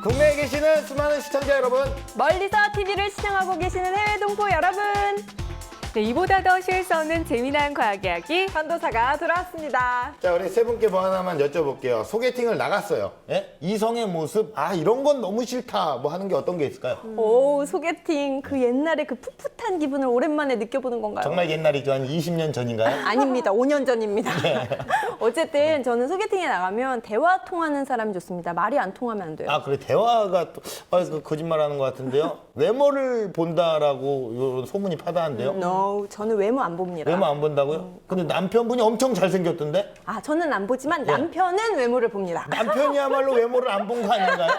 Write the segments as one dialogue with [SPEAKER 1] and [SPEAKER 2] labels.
[SPEAKER 1] 국내에 계시는 수많은 시청자 여러분,
[SPEAKER 2] 멀리서 TV를 시청하고 계시는 해외 동포 여러분.
[SPEAKER 3] 네, 이보다 더 쉴 수 없는 재미난 과학 이야기
[SPEAKER 2] 판도사가 돌아왔습니다.
[SPEAKER 1] 자 우리 세 분께 뭐 하나만 여쭤볼게요. 소개팅을 나갔어요. 예? 이성의 모습, 이런 건 너무 싫다. 뭐 하는 게 어떤 게 있을까요?
[SPEAKER 2] 오, 소개팅 그 옛날에 그 풋풋한 기분을 오랜만에 느껴보는 건가요?
[SPEAKER 1] 정말 옛날이죠. 한 20년 전인가요?
[SPEAKER 2] 아닙니다. 5년 전입니다. 어쨌든 저는 소개팅에 나가면 대화 통하는 사람이 좋습니다. 말이 안 통하면 안 돼요.
[SPEAKER 1] 그래 대화가 또 그 거짓말하는 것 같은데요. 외모를 본다라고 이런 소문이 파다한데요.
[SPEAKER 2] No, 저는 외모 안 봅니다.
[SPEAKER 1] 외모 안 본다고요? 근데 남편분이 엄청 잘생겼던데?
[SPEAKER 2] 저는 안 보지만 남편은 외모를 봅니다.
[SPEAKER 1] 남편이야말로 외모를 안 본 거 아닌가요?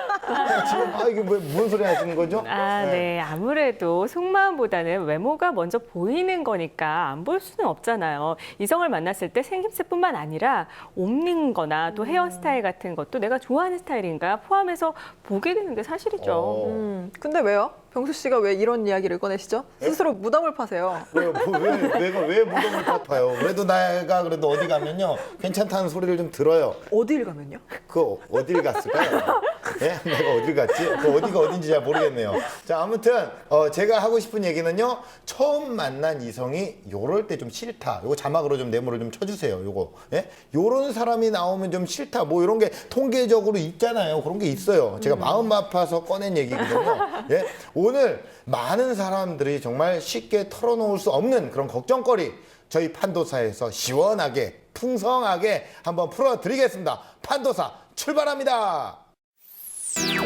[SPEAKER 1] 지금 이게 뭔 소리 하시는 거죠?
[SPEAKER 3] 네. 아무래도 속마음보다는 외모가 먼저 보이는 거니까 안 볼 수는 없잖아요. 이성을 만났을 때 생김새뿐만 아니라 옷는 거나 또 헤어스타일 같은 것도 내가 좋아하는 스타일인가 포함해서 보게 되는 게 사실이죠.
[SPEAKER 4] 근데 왜요? 병수 씨가 왜 이런 이야기를 꺼내시죠? 스스로 무덤을 파세요.
[SPEAKER 1] 왜 무덤을 파파요? 그래도 내가 그래도 어디 가면요 괜찮다는 소리를 좀 들어요.
[SPEAKER 4] 어딜 가면요?
[SPEAKER 1] 그 어딜 갔을까요? 예? 내가 어딜 갔지? 그 어디가 어딘지 잘 모르겠네요. 자 아무튼 제가 하고 싶은 얘기는요. 처음 만난 이성이 요럴 때 좀 싫다. 요거 자막으로 좀 네모를 좀 쳐주세요. 요거 예? 요런 사람이 나오면 좀 싫다. 뭐 이런 게 통계적으로 있잖아요. 그런 게 있어요. 제가 마음 아파서 꺼낸 얘기거든요. 예? 오늘 많은 사람들이 정말 쉽게 털어놓을 수 없는 그런 걱정거리 저희 판도사에서 시원하게 풍성하게 한번 풀어드리겠습니다. 판도사 출발합니다.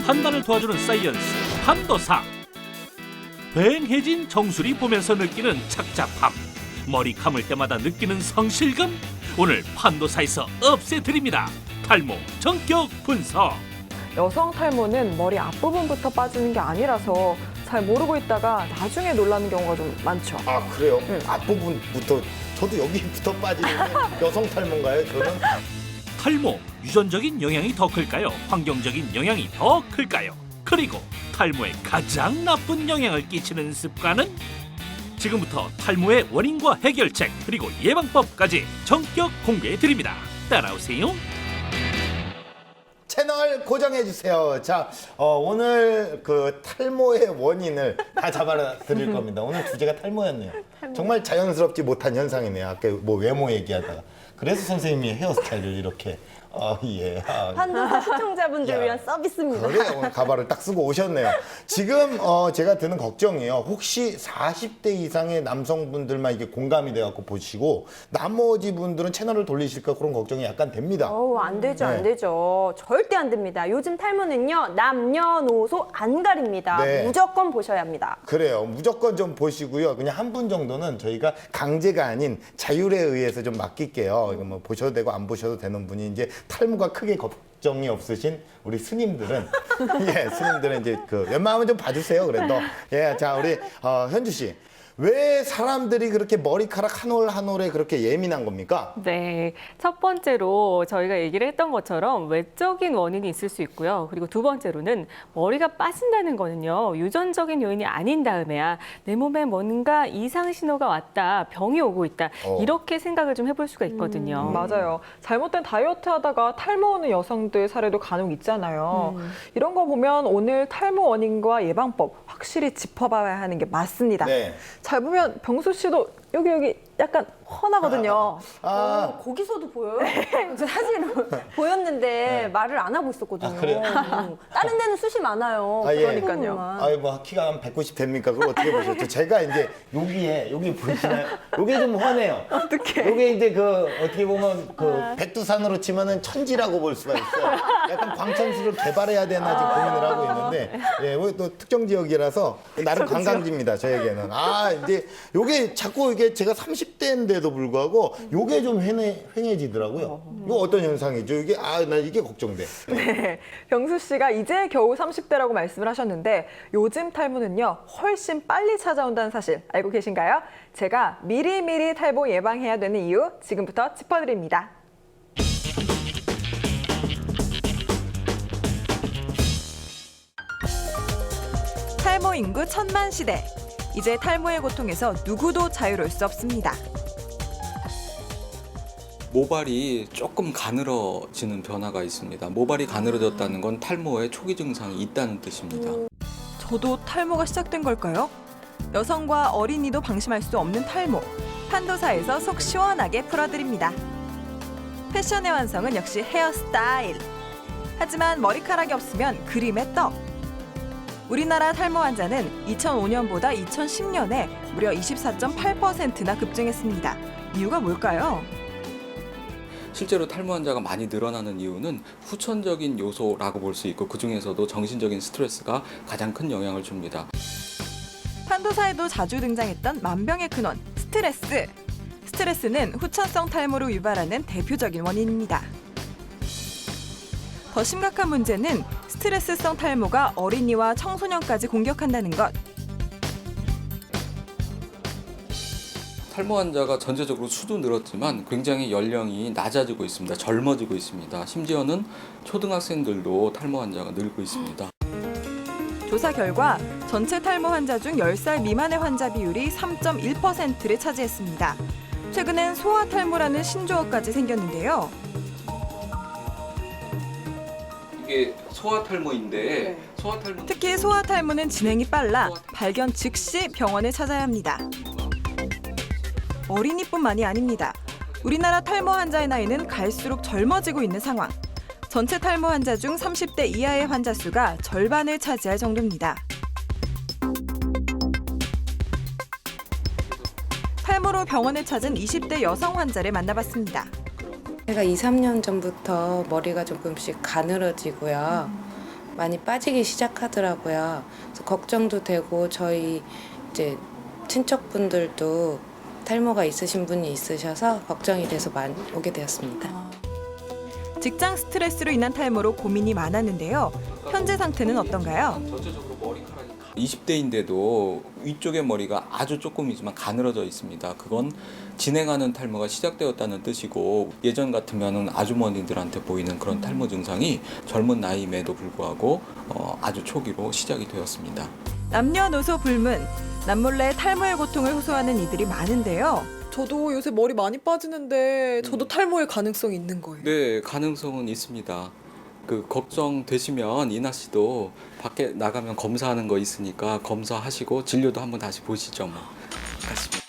[SPEAKER 5] 판단을 도와주는 사이언스 판도사. 휑해진 정수리 보면서 느끼는 착잡함, 머리 감을 때마다 느끼는 성실감, 오늘 판도사에서 없애드립니다. 탈모 전격 분석.
[SPEAKER 4] 여성 탈모는 머리 앞부분부터 빠지는 게 아니라서 잘 모르고 있다가 나중에 놀라는 경우가 좀 많죠.
[SPEAKER 1] 그래요? 앞부분부터 저도 여기부터 빠지는 여성 탈모인가요? 저는
[SPEAKER 5] 탈모, 유전적인 영향이 더 클까요? 환경적인 영향이 더 클까요? 그리고 탈모에 가장 나쁜 영향을 끼치는 습관은? 지금부터 탈모의 원인과 해결책 그리고 예방법까지 전격 공개해드립니다. 따라오세요.
[SPEAKER 1] 채널 고정해주세요. 자, 오늘 그 탈모의 원인을 다 잡아드릴 겁니다. 오늘 주제가 탈모였네요. 정말 자연스럽지 못한 현상이네요. 아까 뭐 외모 얘기하다가. 그래서 선생님이 헤어스타일을 이렇게 예.
[SPEAKER 2] 판도사 시청자분들 위한 서비스입니다.
[SPEAKER 1] 그래요. 오늘 가발을 딱 쓰고 오셨네요. 지금 제가 드는 걱정이요. 혹시 40대 이상의 남성분들만 이게 공감이 돼갖고 보시고 나머지 분들은 채널을 돌리실까 그런 걱정이 약간 됩니다.
[SPEAKER 2] 안 되죠,
[SPEAKER 1] 네.
[SPEAKER 2] 안 되죠. 절대 안 됩니다. 요즘 탈모는요, 남녀노소 안 가립니다.
[SPEAKER 1] 네.
[SPEAKER 2] 무조건 보셔야 합니다.
[SPEAKER 1] 그래요. 무조건 좀 보시고요. 그냥 한 분 정도는 저희가 강제가 아닌 자율에 의해서 좀 맡길게요. 이거 뭐 보셔도 되고 안 보셔도 되는 분이 이제 탈모가 크게 걱정이 없으신 우리 스님들은 스님들은 이제 웬만하면 좀 봐주세요. 그래도 자 우리 현주 씨. 왜 사람들이 그렇게 머리카락 한 올 한 올에 그렇게 예민한 겁니까?
[SPEAKER 3] 네, 첫 번째로 저희가 얘기를 했던 것처럼 외적인 원인이 있을 수 있고요. 그리고 두 번째로는 머리가 빠진다는 거는요. 유전적인 요인이 아닌 다음에야 내 몸에 뭔가 이상 신호가 왔다, 병이 오고 있다. 이렇게 생각을 좀 해볼 수가 있거든요.
[SPEAKER 4] 맞아요. 잘못된 다이어트 하다가 탈모 오는 여성들 사례도 간혹 있잖아요. 이런 거 보면 오늘 탈모 원인과 예방법 확실히 짚어봐야 하는 게 맞습니다.
[SPEAKER 1] 네.
[SPEAKER 4] 잘 보면 병수 씨도 여기 약간 훤하거든요.
[SPEAKER 2] 거기서도 보여요? 저 사진은 보였는데 말을 안 하고 있었거든요.
[SPEAKER 1] 그래요?
[SPEAKER 2] 다른 데는 숱이 많아요.
[SPEAKER 1] 예.
[SPEAKER 4] 그러니까요.
[SPEAKER 1] 뭐 키가 한 190 됩니까? 그걸 어떻게 보셨죠? 제가 이제 여기 보이시나요? 여기 좀 훤해요.
[SPEAKER 4] 어떡해.
[SPEAKER 1] 이게 이제 어떻게 보면 백두산으로 치면은 천지라고 볼 수가 있어요. 약간 광천수를 개발해야 되나 지금 고민을 하고 있는데, 여기 또 특정 지역이라서 나름 관광지입니다. 저에게는. 이제 요게 자꾸 이게 제가 30대인데도 불구하고 요게 좀 휑해지더라고요. 이거 어떤 현상이죠? 이게 나 이게 걱정돼.
[SPEAKER 4] 네, 병수 씨가 이제 겨우 30대라고 말씀을 하셨는데 요즘 탈모는요 훨씬 빨리 찾아온다는 사실 알고 계신가요? 제가 미리미리 탈모 예방해야 되는 이유 지금부터 짚어드립니다. 탈모 인구 1000만 시대. 이제 탈모의 고통에서 누구도 자유로울 수 없습니다.
[SPEAKER 6] 모발이 조금 가늘어지는 변화가 있습니다. 모발이 가늘어졌다는 건 탈모의 초기 증상이 있다는 뜻입니다.
[SPEAKER 4] 저도 탈모가 시작된 걸까요? 여성과 어린이도 방심할 수 없는 탈모. 판도사에서 속 시원하게 풀어드립니다. 패션의 완성은 역시 헤어스타일. 하지만 머리카락이 없으면 그림의 떡. 우리나라 탈모 환자는 2005년보다 2010년에 무려 24.8%나 급증했습니다. 이유가 뭘까요?
[SPEAKER 6] 실제로 탈모 환자가 많이 늘어나는 이유는 후천적인 요소라고 볼 수 있고 그중에서도 정신적인 스트레스가 가장 큰 영향을 줍니다.
[SPEAKER 4] 판도사에도 자주 등장했던 만병의 근원, 스트레스. 스트레스는 후천성 탈모를 유발하는 대표적인 원인입니다. 더 심각한 문제는 스트레스성 탈모가 어린이와 청소년까지 공격한다는 것.
[SPEAKER 6] 탈모 환자가 전체적으로 수도 늘었지만 굉장히 연령이 낮아지고 있습니다. 젊어지고 있습니다. 심지어는 초등학생들도 탈모 환자가 늘고 있습니다.
[SPEAKER 4] 조사 결과 전체 탈모 환자 중 10살 미만의 환자 비율이 3.1%를 차지했습니다. 최근엔 소아 탈모라는 신조어까지 생겼는데요.
[SPEAKER 6] 이게 소아 탈모인데 소아 탈모
[SPEAKER 4] 특히 소아 탈모는 진행이 빨라 발견 즉시 병원을 찾아야 합니다. 어린이뿐만이 아닙니다. 우리나라 탈모 환자의 나이는 갈수록 젊어지고 있는 상황. 전체 탈모 환자 중 30대 이하의 환자 수가 절반을 차지할 정도입니다. 탈모로 병원을 찾은 20대 여성 환자를 만나봤습니다.
[SPEAKER 7] 제가 2, 3년 전부터 머리가 조금씩 가늘어지고요. 많이 빠지기 시작하더라고요. 그래서 걱정도 되고 저희 이제 친척분들도 탈모가 있으신 분이 있으셔서 걱정이 돼서 많이 오게 되었습니다.
[SPEAKER 4] 직장 스트레스로 인한 탈모로 고민이 많았는데요. 현재 상태는 어떤가요?
[SPEAKER 6] 전체적으로 머리카락이 20대인데도 위쪽의 머리가 아주 조금이지만 가늘어져 있습니다. 그건 진행하는 탈모가 시작되었다는 뜻이고 예전 같으면은 아주머니들한테 보이는 그런 탈모 증상이 젊은 나이임에도 불구하고 아주 초기로 시작이 되었습니다.
[SPEAKER 4] 남녀노소 불문, 남몰래 탈모의 고통을 호소하는 이들이 많은데요.
[SPEAKER 8] 저도 요새 머리 많이 빠지는데 저도 탈모의 가능성이 있는 거예요.
[SPEAKER 6] 네, 가능성은 있습니다. 그 걱정되시면 이나 씨도 밖에 나가면 검사하는 거 있으니까 검사하시고 진료도 한번 다시 보시죠. 뭐. 같습니다.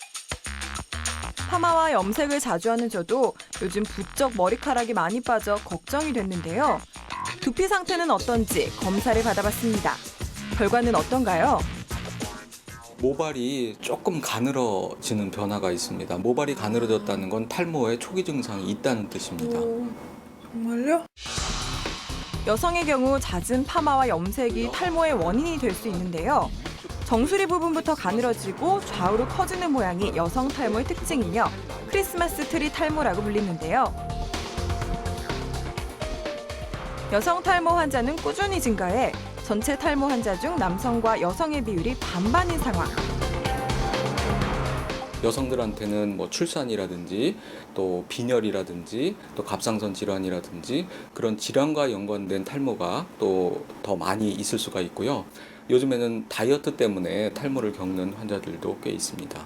[SPEAKER 4] 파마와 염색을 자주 하는 저도 요즘 부쩍 머리카락이 많이 빠져 걱정이 됐는데요. 두피 상태는 어떤지 검사를 받아봤습니다. 결과는 어떤가요?
[SPEAKER 6] 모발이 조금 가늘어지는 변화가 있습니다. 모발이 가늘어졌다는 건 탈모의 초기 증상이 있다는 뜻입니다.
[SPEAKER 8] 정말요?
[SPEAKER 4] 여성의 경우 잦은 파마와 염색이 탈모의 원인이 될 수 있는데요. 정수리 부분부터 가늘어지고 좌우로 커지는 모양이 여성 탈모의 특징이며 크리스마스 트리 탈모라고 불리는데요. 여성 탈모 환자는 꾸준히 증가해 전체 탈모 환자 중 남성과 여성의 비율이 반반인 상황.
[SPEAKER 6] 여성들한테는 뭐 출산이라든지 또 빈혈이라든지 또 갑상선 질환이라든지 그런 질환과 연관된 탈모가 또 더 많이 있을 수가 있고요. 요즘에는 다이어트 때문에 탈모를 겪는 환자들도 꽤 있습니다.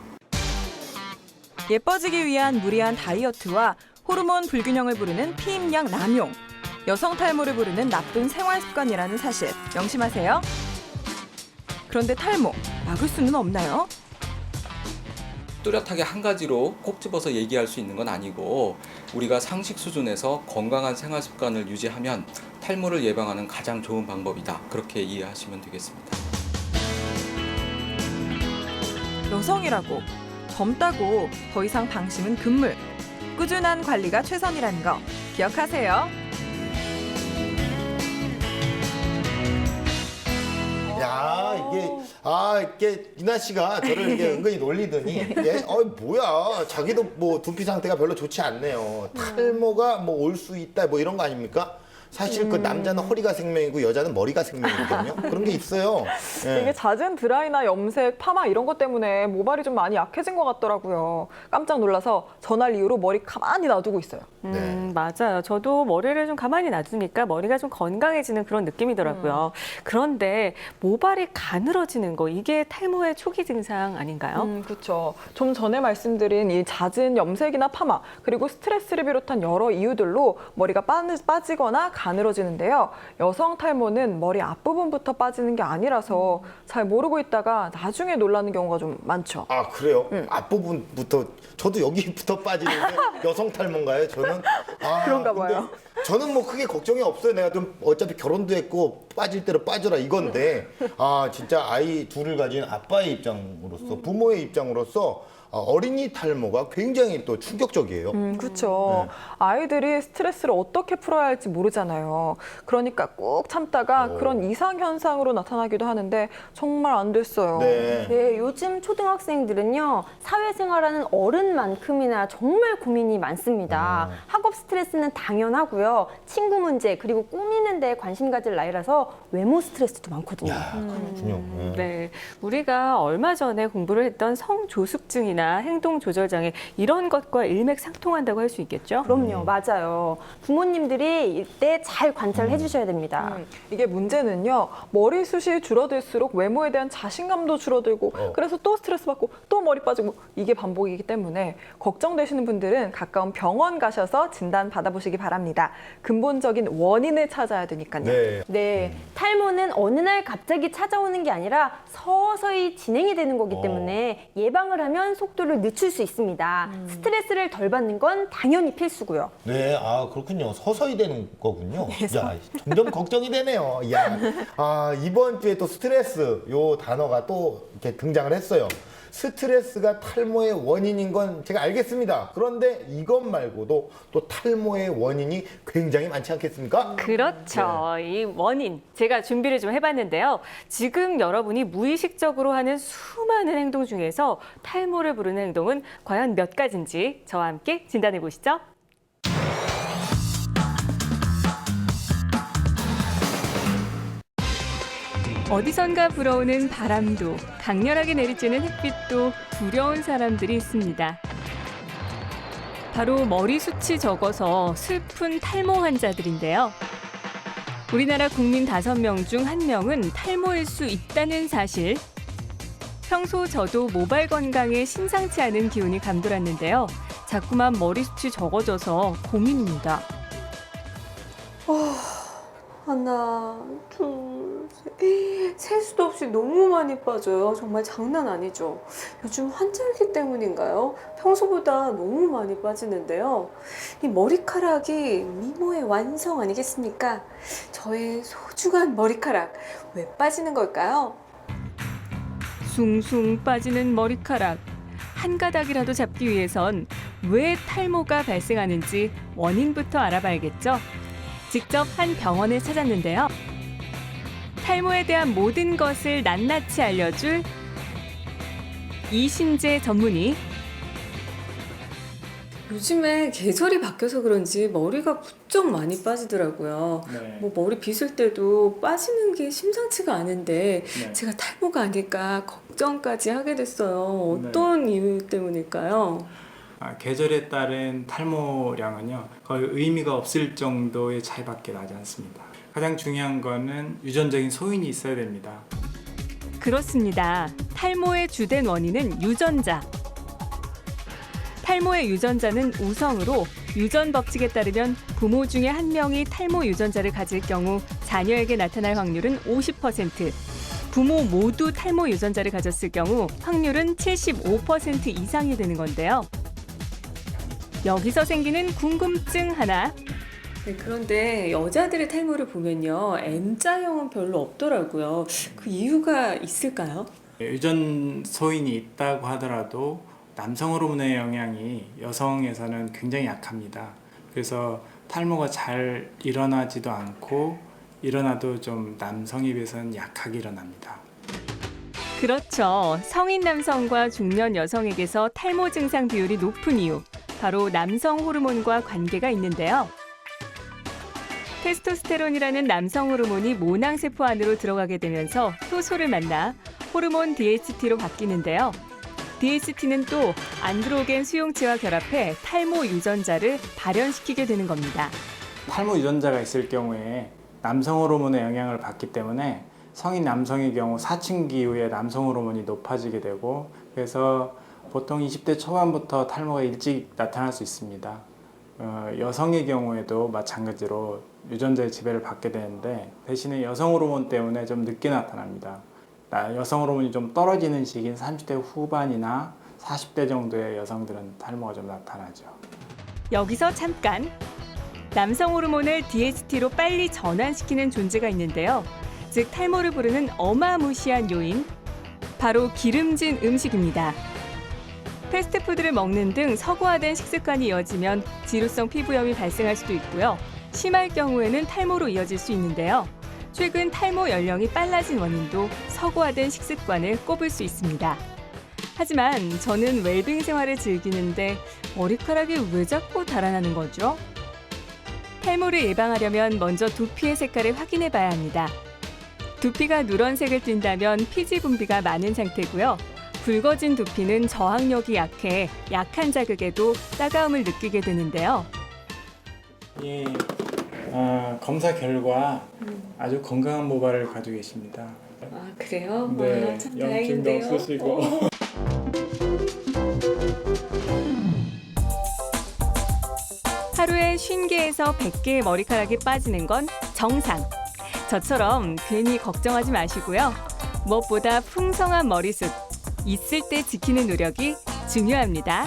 [SPEAKER 4] 예뻐지기 위한 무리한 다이어트와 호르몬 불균형을 부르는 피임약 남용, 여성 탈모를 부르는 나쁜 생활 습관이라는 사실 명심하세요. 그런데 탈모 막을 수는 없나요?
[SPEAKER 6] 뚜렷하게 한 가지로 콕 집어서 얘기할 수 있는 건 아니고 우리가 상식 수준에서 건강한 생활 습관을 유지하면 탈모를 예방하는 가장 좋은 방법이다. 그렇게 이해하시면 되겠습니다.
[SPEAKER 4] 여성이라고, 젊다고 더 이상 방심은 금물. 꾸준한 관리가 최선이라는 거 기억하세요.
[SPEAKER 1] 야, 이게 이나 씨가 저를 이게 은근히 놀리더니 뭐야, 자기도 뭐 두피 상태가 별로 좋지 않네요. 탈모가 뭐 올 수 있다 뭐 이런 거 아닙니까? 사실 그 남자는 허리가 생명이고 여자는 머리가 생명이거든요. 그런 게 있어요. 예.
[SPEAKER 4] 이게 잦은 드라이나 염색, 파마 이런 것 때문에 모발이 좀 많이 약해진 것 같더라고요. 깜짝 놀라서 전화 이후로 머리 가만히 놔두고 있어요.
[SPEAKER 1] 네.
[SPEAKER 3] 맞아요. 저도 머리를 좀 가만히 놔두니까 머리가 좀 건강해지는 그런 느낌이더라고요. 그런데 모발이 가늘어지는 거, 이게 탈모의 초기 증상 아닌가요?
[SPEAKER 4] 그렇죠. 좀 전에 말씀드린 이 잦은 염색이나 파마, 그리고 스트레스를 비롯한 여러 이유들로 머리가 빠지거나 가늘어지는데요. 여성 탈모는 머리 앞부분부터 빠지는 게 아니라서 잘 모르고 있다가 나중에 놀라는 경우가 좀 많죠.
[SPEAKER 1] 아, 그래요? 앞부분부터, 저도 여기부터 빠지는데 여성 탈모인가요? 저는? 아,
[SPEAKER 4] 그런가 봐요.
[SPEAKER 1] 근데 저는 뭐 크게 걱정이 없어요. 내가 좀 어차피 결혼도 했고 빠질 대로 빠져라 이건데, 아, 진짜 아이 둘을 가진 아빠의 입장으로서, 부모의 입장으로서 어린이 탈모가 굉장히 또 충격적이에요.
[SPEAKER 4] 그렇죠. 아이들이 스트레스를 어떻게 풀어야 할지 모르잖아요. 그러니까 꾹 참다가 그런 이상 현상으로 나타나기도 하는데 정말 안 됐어요.
[SPEAKER 1] 네.
[SPEAKER 2] 네, 요즘 초등학생들은요, 사회생활하는 어른만큼이나 정말 고민이 많습니다. 학업 스트레스는 당연하고요. 친구 문제, 그리고 꾸미는 데 관심 가질 나이라서 외모 스트레스도 많거든요.
[SPEAKER 1] 야, 그렇군요.
[SPEAKER 3] 네, 우리가 얼마 전에 공부를 했던 성조숙증이나 행동 조절 장애 이런 것과 일맥상통한다고 할 수 있겠죠?
[SPEAKER 2] 그럼요, 맞아요. 부모님들이 이때 잘 관찰해 주셔야 됩니다.
[SPEAKER 4] 이게 문제는요. 머리숱이 줄어들수록 외모에 대한 자신감도 줄어들고 그래서 또 스트레스 받고 또 머리 빠지고 이게 반복이기 때문에 걱정되시는 분들은 가까운 병원 가셔서 진단 받아보시기 바랍니다. 근본적인 원인을 찾아야 되니까요.
[SPEAKER 1] 네.
[SPEAKER 2] 네, 탈모는 어느 날 갑자기 찾아오는 게 아니라 서서히 진행이 되는 거기 때문에 예방을 하면 속도를 늦출 수 있습니다. 스트레스를 덜 받는 건 당연히 필수고요.
[SPEAKER 1] 네, 아, 그렇군요. 서서히 되는 거군요. 야, 점점 걱정이 되네요. 야, 아, 이번 주에 또 스트레스 요 단어가 또 이렇게 등장을 했어요. 스트레스가 탈모의 원인인 건 제가 알겠습니다. 그런데 이것 말고도 또 탈모의 원인이 굉장히 많지 않겠습니까?
[SPEAKER 3] 그렇죠. 이 원인 제가 준비를 좀 해봤는데요. 지금 여러분이 무의식적으로 하는 수많은 행동 중에서 탈모를 부르는 행동은 과연 몇 가지인지 저와 함께 진단해 보시죠. 어디선가 불어오는 바람도 강렬하게 내리쬐는 햇빛도 두려운 사람들이 있습니다. 바로 머리숱이 적어서 슬픈 탈모 환자들인데요. 우리나라 국민 5명 중 1명은 탈모일 수 있다는 사실. 평소 저도 모발 건강에 심상치 않은 기운이 감돌았는데요. 자꾸만 머리숱이 적어져서 고민입니다.
[SPEAKER 9] 하나, 둘, 셋. 셀 수도 없이 너무 많이 빠져요. 정말 장난 아니죠. 요즘 환절기 때문인가요? 평소보다 너무 많이 빠지는데요. 이 머리카락이 미모의 완성 아니겠습니까? 저의 소중한 머리카락, 왜 빠지는 걸까요?
[SPEAKER 3] 숭숭 빠지는 머리카락. 한 가닥이라도 잡기 위해선 왜 탈모가 발생하는지 원인부터 알아봐야겠죠. 직접 한 병원을 찾았는데요. 탈모에 대한 모든 것을 낱낱이 알려줄 이신재 전문의.
[SPEAKER 9] 요즘에 계절이 바뀌어서 그런지 머리가 부쩍 많이 빠지더라고요.
[SPEAKER 10] 네.
[SPEAKER 9] 뭐 머리 빗을 때도 빠지는 게 심상치가 않은데
[SPEAKER 10] 네.
[SPEAKER 9] 제가 탈모가 아닐까 걱정까지 하게 됐어요. 어떤 이유 때문일까요?
[SPEAKER 10] 계절에 따른 탈모량은요 거의 의미가 없을 정도의 차이밖에 나지 않습니다. 가장 중요한 거는 유전적인 소인이 있어야 됩니다.
[SPEAKER 3] 그렇습니다. 탈모의 주된 원인은 유전자. 탈모의 유전자는 우성으로 유전 법칙에 따르면 부모 중에 1명이 탈모 유전자를 가질 경우 자녀에게 나타날 확률은 50%, 부모 모두 탈모 유전자를 가졌을 경우 확률은 75% 이상이 되는 건데요. 여기서 생기는 궁금증 하나.
[SPEAKER 9] 네, 그런데 여자들의 탈모를 보면요, M자형은 별로 없더라고요. 그 이유가 있을까요?
[SPEAKER 10] 유전 소인이 있다고 하더라도 남성 호르몬의 영향이 여성에서는 굉장히 약합니다. 그래서 탈모가 잘 일어나지도 않고 일어나도 좀 남성에 비해서는 약하게 일어납니다.
[SPEAKER 3] 그렇죠. 성인 남성과 중년 여성에게서 탈모 증상 비율이 높은 이유, 바로 남성 호르몬과 관계가 있는데요. 테스토스테론이라는 남성 호르몬이 모낭세포 안으로 들어가게 되면서 효소를 만나 호르몬 DHT로 바뀌는데요. DHT는 또 안드로겐 수용체와 결합해 탈모 유전자를 발현시키게 되는 겁니다.
[SPEAKER 10] 탈모 유전자가 있을 경우에 남성 호르몬의 영향을 받기 때문에 성인 남성의 경우 사춘기 이후에 남성 호르몬이 높아지게 되고 그래서 보통 20대 초반부터 탈모가 일찍 나타날 수 있습니다. 여성의 경우에도 마찬가지로 유전자의 지배를 받게 되는데 대신에 여성 호르몬 때문에 좀 늦게 나타납니다. 여성 호르몬이 좀 떨어지는 시기인 30대 후반이나 40대 정도의 여성들은 탈모가 좀 나타나죠.
[SPEAKER 3] 여기서 잠깐! 남성 호르몬을 DHT로 빨리 전환시키는 존재가 있는데요. 즉 탈모를 부르는 어마무시한 요인, 바로 기름진 음식입니다. 패스트푸드를 먹는 등 서구화된 식습관이 이어지면 지루성 피부염이 발생할 수도 있고요. 심할 경우에는 탈모로 이어질 수 있는데요. 최근 탈모 연령이 빨라진 원인도 서구화된 식습관을 꼽을 수 있습니다. 하지만 저는 웰빙 생활을 즐기는데 머리카락이 왜 자꾸 달아나는 거죠? 탈모를 예방하려면 먼저 두피의 색깔을 확인해 봐야 합니다. 두피가 누런색을 띈다면 피지 분비가 많은 상태고요. 붉어진 두피는 저항력이 약해 약한 자극에도 따가움을 느끼게 되는데요.
[SPEAKER 10] 예, 검사 결과 아주 건강한 모발을 가지고 계십니다.
[SPEAKER 9] 아 그래요?
[SPEAKER 10] 네,
[SPEAKER 9] 와, 참
[SPEAKER 10] 염증도
[SPEAKER 9] 다행인데요.
[SPEAKER 10] 없으시고.
[SPEAKER 3] 하루에 50개에서 100개의 머리카락이 빠지는 건 정상. 저처럼 괜히 걱정하지 마시고요. 무엇보다 풍성한 머리숱, 있을 때 지키는 노력이 중요합니다.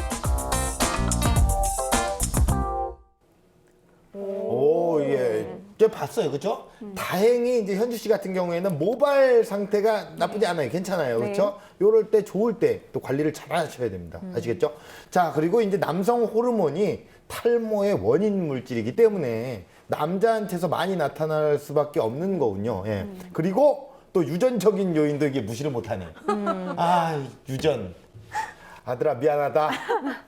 [SPEAKER 1] 오, 예. 저 봤어요, 그렇죠? 다행히 이제 현주 씨 같은 경우에는 모발 상태가 나쁘지 않아요, 괜찮아요, 그렇죠? 요럴 때 좋을 때 또 관리를 잘 하셔야 됩니다, 아시겠죠? 자, 그리고 이제 남성 호르몬이 탈모의 원인 물질이기 때문에 남자한테서 많이 나타날 수밖에 없는 거군요. 예. 그리고 또 유전적인 요인도 이게 무시를 못하네. 아, 유전. 아들아 미안하다.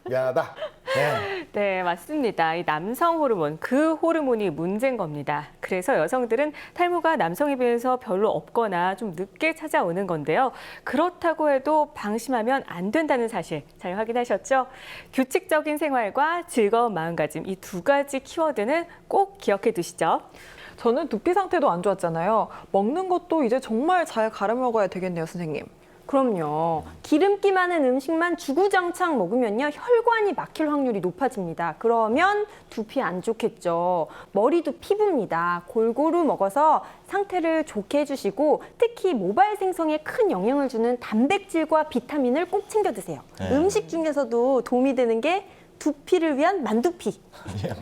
[SPEAKER 1] 미안하다. 네.
[SPEAKER 3] 네, 맞습니다. 이 남성 호르몬, 그 호르몬이 문제인 겁니다. 그래서 여성들은 탈모가 남성에 비해서 별로 없거나 좀 늦게 찾아오는 건데요. 그렇다고 해도 방심하면 안 된다는 사실 잘 확인하셨죠? 규칙적인 생활과 즐거운 마음가짐, 이 두 가지 키워드는 꼭 기억해 두시죠.
[SPEAKER 4] 저는 두피 상태도 안 좋았잖아요. 먹는 것도 이제 정말 잘 가려 먹어야 되겠네요, 선생님.
[SPEAKER 2] 그럼요. 기름기 많은 음식만 주구장창 먹으면요. 혈관이 막힐 확률이 높아집니다. 그러면 두피 안 좋겠죠. 머리도 피부입니다. 골고루 먹어서 상태를 좋게 해주시고 특히 모발 생성에 큰 영향을 주는 단백질과 비타민을 꼭 챙겨 드세요.
[SPEAKER 1] 네.
[SPEAKER 2] 음식 중에서도 도움이 되는 게 두피를 위한 만두피.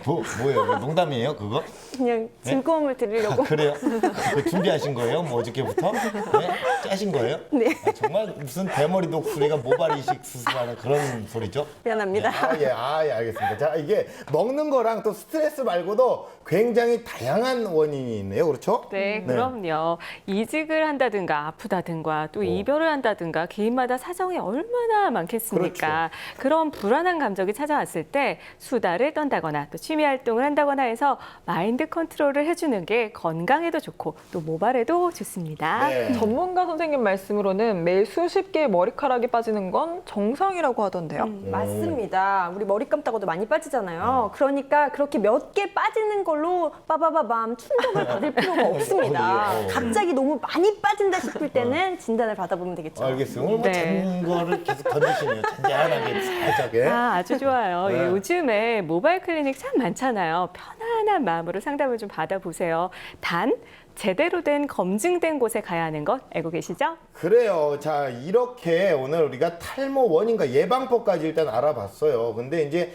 [SPEAKER 1] 뭐예요? 농담이에요, 그거?
[SPEAKER 2] 그냥 즐거움을 드리려고.
[SPEAKER 1] 아, 그래요? 그거 준비하신 거예요? 뭐 어저께부터? 네? 짜신 거예요?
[SPEAKER 2] 네.
[SPEAKER 1] 아, 정말 무슨 대머리 독수리가 모발 이식 수술하는 그런 소리죠?
[SPEAKER 2] 미안합니다.
[SPEAKER 1] 예, 알겠습니다. 자, 이게 먹는 거랑 또 스트레스 말고도 굉장히 다양한 원인이 있네요, 그렇죠?
[SPEAKER 3] 네, 그럼요. 이직을 한다든가 아프다든가 또 이별을 한다든가 개인마다 사정이 얼마나 많겠습니까? 그런 불안한 감정이 찾아왔을 때 수다를 떤다거나 또 취미 활동을 한다거나 해서 마인드 컨트롤을 해주는 게 건강에도 좋고 또 모발에도 좋습니다.
[SPEAKER 1] 네.
[SPEAKER 4] 전문가 선생님 말씀으로는 매일 수십 개의 머리카락이 빠지는 건 정상이라고 하던데요.
[SPEAKER 2] 맞습니다. 우리 머리 감다가도 많이 빠지잖아요. 그러니까 그렇게 몇 개 빠지는 걸로 빠바바밤 충격을 받을 필요가 없습니다. 갑자기 너무 많이 빠진다 싶을 때는 진단을 받아보면 되겠죠.
[SPEAKER 1] 알겠어요. 오늘 뭐
[SPEAKER 3] 네.
[SPEAKER 1] 잔 거를 계속 던지시네요. 잔잔하게 살짝. 예?
[SPEAKER 3] 아주 좋아요.
[SPEAKER 1] 네.
[SPEAKER 3] 요즘에 모바일 클리닉 참 많잖아요. 편안한 마음으로 상담을 좀 받아보세요. 단 제대로 된 검증된 곳에 가야 하는 것 알고 계시죠?
[SPEAKER 1] 그래요. 자, 이렇게 오늘 우리가 탈모 원인과 예방법까지 일단 알아봤어요. 근데 이제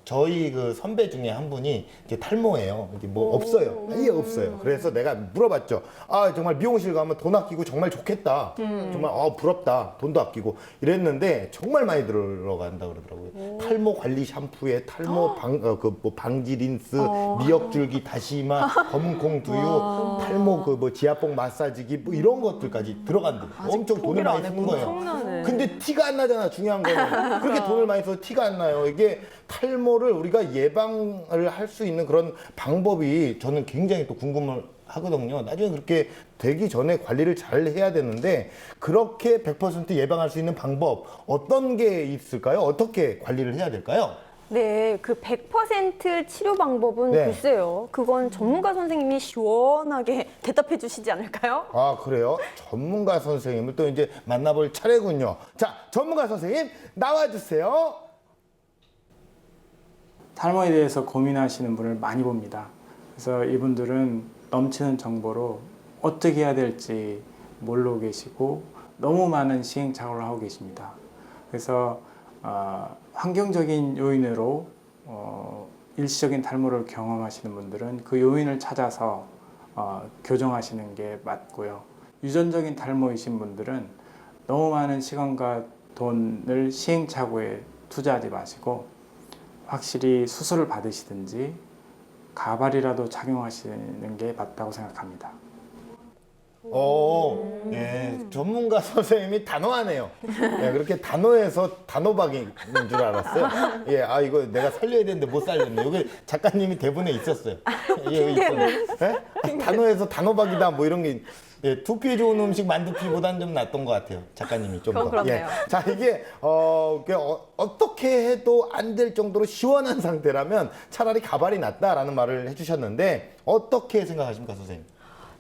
[SPEAKER 1] 저희 그 선배 중에 한 분이 이제 탈모예요. 이게 뭐 없어요. 아예 없어요. 그래서 내가 물어봤죠. 아, 정말 미용실 가면 돈 아끼고 정말 좋겠다. 정말 부럽다. 돈도 아끼고 이랬는데 정말 많이 들어간다 그러더라고요. 탈모 관리 샴푸에 탈모 방지 린스, 미역줄기 다시마, 검은콩 두유, 탈모 그 뭐 지압봉 마사지기 뭐 이런 것들까지 들어간대. 엄청 돈을 많이 쓰는 거예요.
[SPEAKER 3] 엄청나네.
[SPEAKER 1] 근데 티가 안 나잖아. 중요한 거는 그렇게 돈을 많이 써서 티가 안 나요. 이게 탈모를 우리가 예방을 할 수 있는 그런 방법이 저는 굉장히 또 궁금을 하거든요. 나중에 그렇게 되기 전에 관리를 잘 해야 되는데 그렇게 100% 예방할 수 있는 방법 어떤 게 있을까요? 어떻게 관리를 해야 될까요?
[SPEAKER 2] 네, 그 100% 치료 방법은
[SPEAKER 1] 네.
[SPEAKER 2] 글쎄요. 그건 전문가 선생님이 시원하게 대답해 주시지 않을까요?
[SPEAKER 1] 아, 그래요? 전문가 선생님을 또 이제 만나볼 차례군요. 자, 전문가 선생님 나와주세요.
[SPEAKER 10] 탈모에 대해서 고민하시는 분을 많이 봅니다. 그래서 이분들은 넘치는 정보로 어떻게 해야 될지 모르고 계시고 너무 많은 시행착오를 하고 계십니다. 그래서 환경적인 요인으로 일시적인 탈모를 경험하시는 분들은 그 요인을 찾아서 교정하시는 게 맞고요. 유전적인 탈모이신 분들은 너무 많은 시간과 돈을 시행착오에 투자하지 마시고 확실히 수술을 받으시든지 가발이라도 착용하시는 게 맞다고 생각합니다.
[SPEAKER 1] 예, 전문가 선생님이 단호하네요. 예, 그렇게 단호해서 단호박인 줄 알았어요. 예, 아, 이거 내가 살려야 되는데 못 살렸네. 여기 작가님이 대본에 있었어요. 예, 여기 있었네. 예? 단호해서 단호박이다 뭐 이런 게. 예, 두피에 좋은 음식 만두피보다는 좀 낫던 것 같아요. 작가님이 좀 더.
[SPEAKER 4] 그렇네요.
[SPEAKER 1] 자, 이게 어떻게 해도 안 될 정도로 시원한 상태라면 차라리 가발이 낫다라는 말을 해주셨는데 어떻게 생각하십니까, 선생님?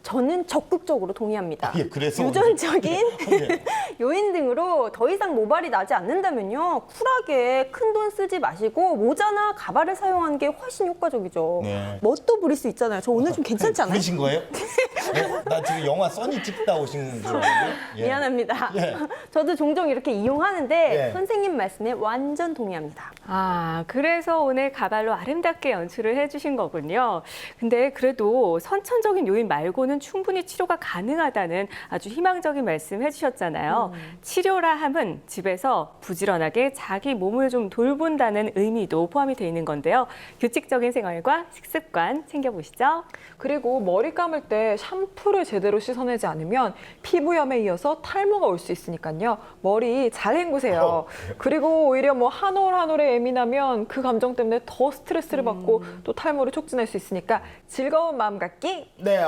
[SPEAKER 2] 저는 적극적으로 동의합니다.
[SPEAKER 1] 예, 그래서
[SPEAKER 2] 유전적인
[SPEAKER 1] 예.
[SPEAKER 2] 요인 등으로 더 이상 모발이 나지 않는다면요. 쿨하게 큰돈 쓰지 마시고 모자나 가발을 사용하는 게 훨씬 효과적이죠.
[SPEAKER 1] 네.
[SPEAKER 2] 멋도 부릴 수 있잖아요. 저 오늘 좀 괜찮지 않아요?
[SPEAKER 1] 부르신 거예요? 네? 나 지금 영화 써니 찍다 오신 줄 알았는데. 예.
[SPEAKER 2] 미안합니다.
[SPEAKER 1] 예.
[SPEAKER 2] 저도 종종 이렇게 이용하는데
[SPEAKER 1] 예.
[SPEAKER 2] 선생님 말씀에 완전 동의합니다.
[SPEAKER 3] 아, 그래서 오늘 가발로 아름답게 연출을 해주신 거군요. 근데 그래도 선천적인 요인 말고는 충분히 치료가 가능하다는 아주 희망적인 말씀 해주셨잖아요. 치료라 함은 집에서 부지런하게 자기 몸을 좀 돌본다는 의미도 포함이 되어 있는 건데요. 규칙적인 생활과 식습관 챙겨보시죠.
[SPEAKER 4] 그리고 머리 감을 때 샴푸를 제대로 씻어내지 않으면 피부염에 이어서 탈모가 올 수 있으니까요. 머리 잘 헹구세요. 그리고 오히려 뭐 한 올 한 올에 예민하면 그 감정 때문에 더 스트레스를 받고 또 탈모를 촉진할 수 있으니까 즐거운 마음 갖기.
[SPEAKER 1] 네,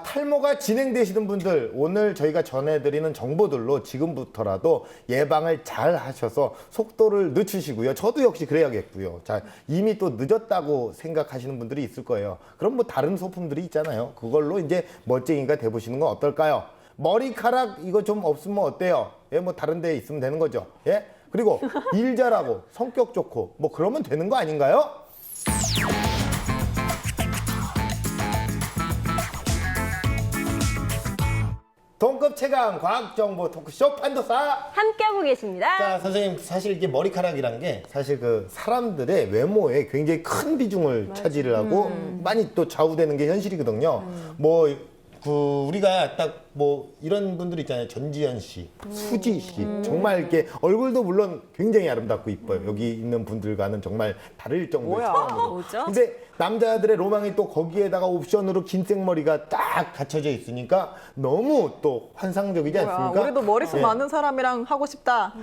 [SPEAKER 1] 탈모가 진행되시는 분들 오늘 저희가 전해드리는 정보들로 지금부터라도 예방을 잘 하셔서 속도를 늦추시고요. 저도 역시 그래야겠고요. 자, 이미 또 늦었다고 생각하시는 분들이 있을 거예요. 그럼 뭐 다른 소품들이 있잖아요. 그걸로 이제 멋쟁이가 돼보시는 건 어떨까요? 머리카락 이거 좀 없으면 어때요? 예, 뭐 다른 데 있으면 되는 거죠. 예? 그리고 일 잘하고 성격 좋고 뭐 그러면 되는 거 아닌가요? 동급 최강 과학정보 토크쇼 판도사.
[SPEAKER 2] 함께하고 계십니다.
[SPEAKER 1] 자, 선생님, 사실 이게 머리카락이란 게 사실 그 사람들의 외모에 굉장히 큰 비중을 차지를 하고 많이 또 좌우되는 게 현실이거든요. 뭐, 우리가 딱 뭐 이런 분들 있잖아요. 전지현 씨, 수지 씨. 정말 이렇게 얼굴도 물론 굉장히 아름답고 이뻐요. 여기 있는 분들과는 정말 다를 정도의 차원으로.
[SPEAKER 3] 뭐죠?
[SPEAKER 1] 근데 남자들의 로망이 또 거기에다가 옵션으로 긴 생머리가 딱 갖춰져 있으니까 너무 또 환상적이지 않습니까?
[SPEAKER 4] 우리도 머리숱
[SPEAKER 1] 예.
[SPEAKER 4] 많은 사람이랑 하고 싶다.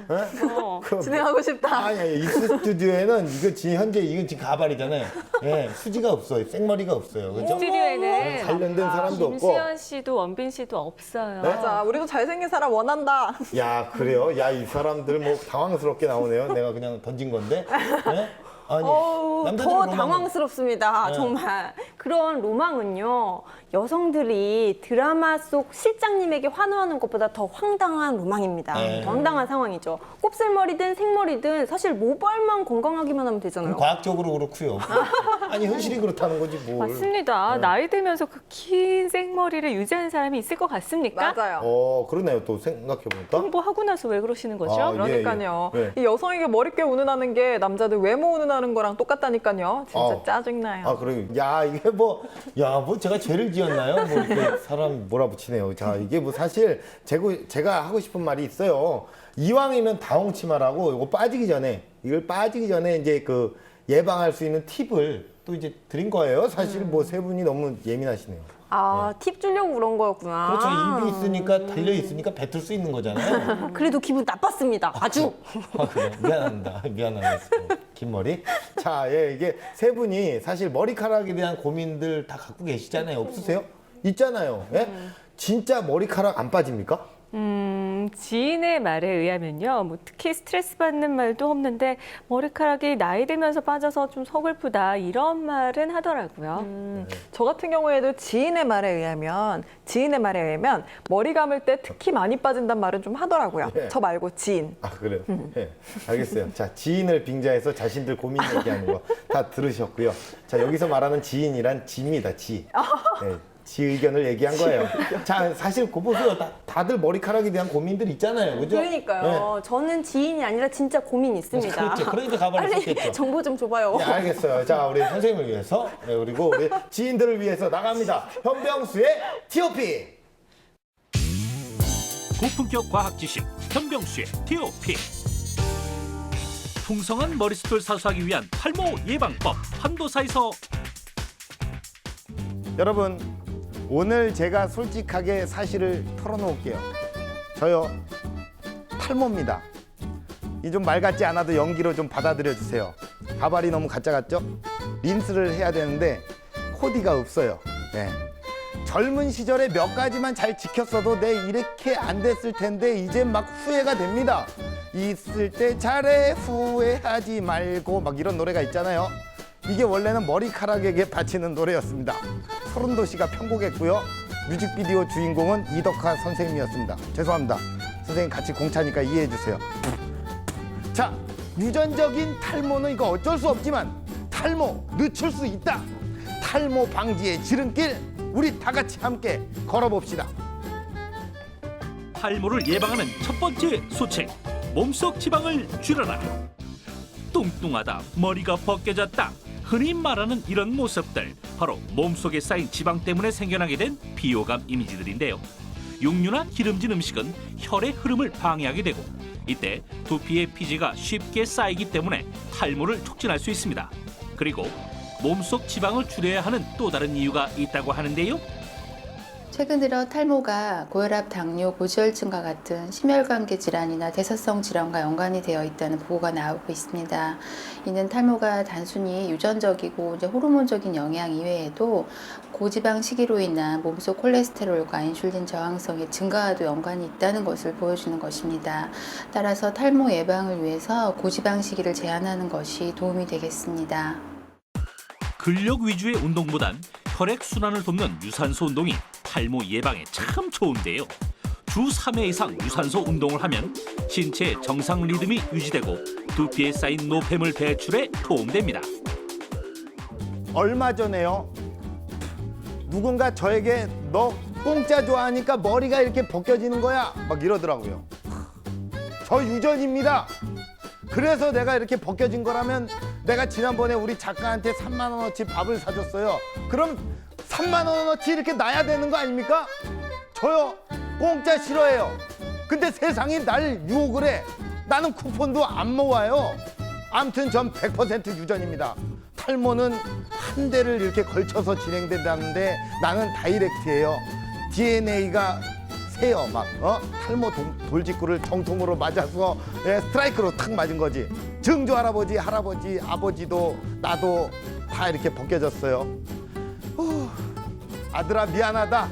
[SPEAKER 1] 그
[SPEAKER 4] 진행하고 싶다.
[SPEAKER 1] 아니, 이 스튜디오에는 현재 이건 지금 가발이잖아요. 예, 수지가 없어요. 생머리가 없어요. 그죠?
[SPEAKER 3] 스튜디오에는
[SPEAKER 1] 관련된 사람도 없고.
[SPEAKER 3] 김수현 씨도 원빈 씨도 없어요.
[SPEAKER 4] 맞아. 우리도 잘생긴 사람 원한다.
[SPEAKER 1] 야, 그래요? 야, 이 사람들 뭐 당황스럽게 나오네요. 내가 그냥 던진 건데. 예? 아니, 남자들은
[SPEAKER 2] 더
[SPEAKER 1] 로망은-
[SPEAKER 2] 당황스럽습니다.
[SPEAKER 1] 네.
[SPEAKER 2] 정말. 그런 로망은요. 여성들이 드라마 속 실장님에게 환호하는 것보다 더 황당한 로망입니다.
[SPEAKER 1] 네.
[SPEAKER 2] 더 황당한 상황이죠. 곱슬머리든 생머리든 사실 모발만 건강하기만 하면 되잖아요.
[SPEAKER 1] 과학적으로 그렇고요. 아니, 현실이 그렇다는 거지 뭘.
[SPEAKER 3] 맞습니다. 나이 들면서 그 긴 생머리를 유지하는 사람이 있을 것 같습니까?
[SPEAKER 4] 맞아요.
[SPEAKER 1] 그러네요. 또 생각해보니까.
[SPEAKER 3] 공부하고 나서 왜 그러시는 거죠?
[SPEAKER 1] 아, 예.
[SPEAKER 4] 그러니까요.
[SPEAKER 1] 예.
[SPEAKER 4] 이 여성에게 머릿결 운운하는 게 남자들 외모 운운하는 거랑 똑같다니까요. 진짜 짜증나요.
[SPEAKER 1] 아, 그래요. 야, 이게 뭐 제가 죄를 지었나요? 뭐 이렇게 사람 몰아붙이네요. 자, 이게 뭐 사실 제가 하고 싶은 말이 있어요. 이왕이면 다홍치마라고 이걸 빠지기 전에 이제 그 예방할 수 있는 팁을 또 이제 드린 거예요. 사실 뭐 세 분이 너무 예민하시네요.
[SPEAKER 2] 팁 주려고 그런 거였구나.
[SPEAKER 1] 그렇죠. 입이 있으니까 달려 있으니까 뱉을 수 있는 거잖아요.
[SPEAKER 2] 그래도 기분 나빴습니다. 아주.
[SPEAKER 1] 그래. 미안합니다. 미안합니다. 긴 머리. 자, 예, 이게 세 분이 사실 머리카락에 대한 고민들 다 갖고 계시잖아요. 없으세요? 있잖아요. 예? 진짜 머리카락 안 빠집니까?
[SPEAKER 3] 지인의 말에 의하면요, 뭐 특히 스트레스 받는 말도 없는데 머리카락이 나이 들면서 빠져서 좀 서글프다 이런 말은 하더라고요.
[SPEAKER 4] 저 같은 경우에도 지인의 말에 의하면 머리 감을 때 특히 많이 빠진단 말은 좀 하더라고요.
[SPEAKER 1] 예.
[SPEAKER 4] 저 말고 지인.
[SPEAKER 1] 아, 그래요? 예, 알겠어요. 자, 지인을 빙자해서 자신들 고민 얘기하는 거 다 들으셨고요. 자, 여기서 말하는 지인이란 지입니다, 지. 예, 지 의견을 얘기한 거예요. 자, 사실 그 보세요. 다들 머리카락에 대한 고민들 있잖아요. 그죠?
[SPEAKER 2] 그러니까요. 저는 지인이 아니라 진짜 고민 있습니다.
[SPEAKER 1] 그렇죠. 그러니까 가만히
[SPEAKER 2] 빨리
[SPEAKER 1] 있었겠죠.
[SPEAKER 2] 정보 좀 줘봐요.
[SPEAKER 1] 네, 알겠어요. 자, 우리 선생님을 위해서, 네, 그리고 우리 지인들을 위해서 나갑니다. 현병수의 T.O.P.
[SPEAKER 5] 고품격 과학 지식 현병수의 T.O.P. 풍성한 머리숱을 사수하기 위한 탈모 예방법 한도사에서.
[SPEAKER 1] 여러분, 오늘 제가 솔직하게 사실을 털어놓을게요. 저요, 탈모입니다. 이 좀 말 같지 않아도 연기로 좀 받아들여 주세요. 가발이 너무 가짜 같죠? 린스를 해야 되는데 코디가 없어요. 네. 젊은 시절에 몇 가지만 잘 지켰어도 이렇게 안 됐을 텐데 이제 막 후회가 됩니다. 있을 때 잘해 후회하지 말고 막 이런 노래가 있잖아요. 이게 원래는 머리카락에게 바치는 노래였습니다. 서른도시가 편곡했고요. 뮤직비디오 주인공은 이덕화 선생님이었습니다. 죄송합니다. 선생님 같이 공차니까 이해해 주세요. 자, 유전적인 탈모는 이거 어쩔 수 없지만 탈모 늦출 수 있다. 탈모 방지의 지름길 우리 다 같이 함께 걸어봅시다.
[SPEAKER 5] 탈모를 예방하는 첫 번째 소책, 몸속 지방을 줄여라. 뚱뚱하다, 머리가 벗겨졌다, 흔히 말하는 이런 모습들, 바로 몸속에 쌓인 지방 때문에 생겨나게 된 비호감 이미지들인데요. 육류나 기름진 음식은 혈의 흐름을 방해하게 되고 이때 두피의 피지가 쉽게 쌓이기 때문에 탈모를 촉진할 수 있습니다. 그리고 몸속 지방을 줄여야 하는 또 다른 이유가 있다고 하는데요.
[SPEAKER 11] 최근 들어 탈모가 고혈압, 당뇨, 고지혈증과 같은 심혈관계 질환이나 대사성 질환과 연관이 되어 있다는 보고가 나오고 있습니다. 이는 탈모가 단순히 유전적이고 호르몬적인 영향 이외에도 고지방 식이로 인한 몸속 콜레스테롤과 인슐린 저항성의 증가와도 연관이 있다는 것을 보여주는 것입니다. 따라서 탈모 예방을 위해서 고지방 식이를 제한하는 것이 도움이 되겠습니다.
[SPEAKER 5] 근력 위주의 운동보단 혈액 순환을 돕는 유산소 운동이 탈모 예방에 참 좋은데요. 주 3회 이상 유산소 운동을 하면 신체 정상 리듬이 유지되고 두피에 쌓인 노폐물 배출에 도움됩니다.
[SPEAKER 1] 얼마 전에요. 누군가 저에게 너 공짜 좋아하니까 머리가 이렇게 벗겨지는 거야 막 이러더라고요. 저 유전입니다. 그래서 내가 이렇게 벗겨진 거라면 내가 지난번에 우리 작가한테 3만 원어치 밥을 사줬어요. 그럼 3만 원어치 이렇게 나야 되는 거 아닙니까? 저요 공짜 싫어해요. 근데 세상이 날 유혹을 해. 나는 쿠폰도 안 모아요. 아무튼 전 100% 유전입니다. 탈모는 한 대를 이렇게 걸쳐서 진행된다는데 나는 다이렉트예요. DNA가 세요. 막 탈모 돌직구를 정통으로 맞아서 스트라이크로 탁 맞은 거지. 증조 할아버지, 할아버지, 아버지도 나도 다 이렇게 벗겨졌어요. 아들아 미안하다.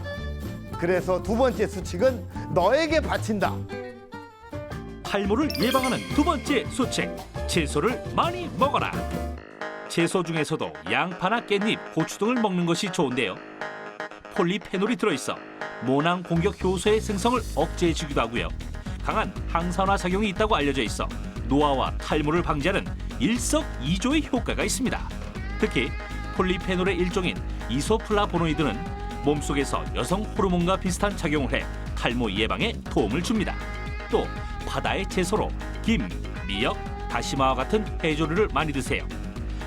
[SPEAKER 1] 그래서 두 번째 수칙은 너에게 바친다.
[SPEAKER 5] 탈모를 예방하는 두 번째 소책, 채소를 많이 먹어라. 채소 중에서도 양파나 깻잎, 고추 등을 먹는 것이 좋은데요. 폴리페놀이 들어있어 모낭 공격 효소의 생성을 억제해주기도 하고요. 강한 항산화 작용이 있다고 알려져 있어 노화와 탈모를 방지하는 일석이조의 효과가 있습니다. 특히 폴리페놀의 일종인 이소플라보노이드는 몸속에서 여성 호르몬과 비슷한 작용을 해 탈모 예방에 도움을 줍니다. 또 바다의 채소로 김, 미역, 다시마와 같은 해조류를 많이 드세요.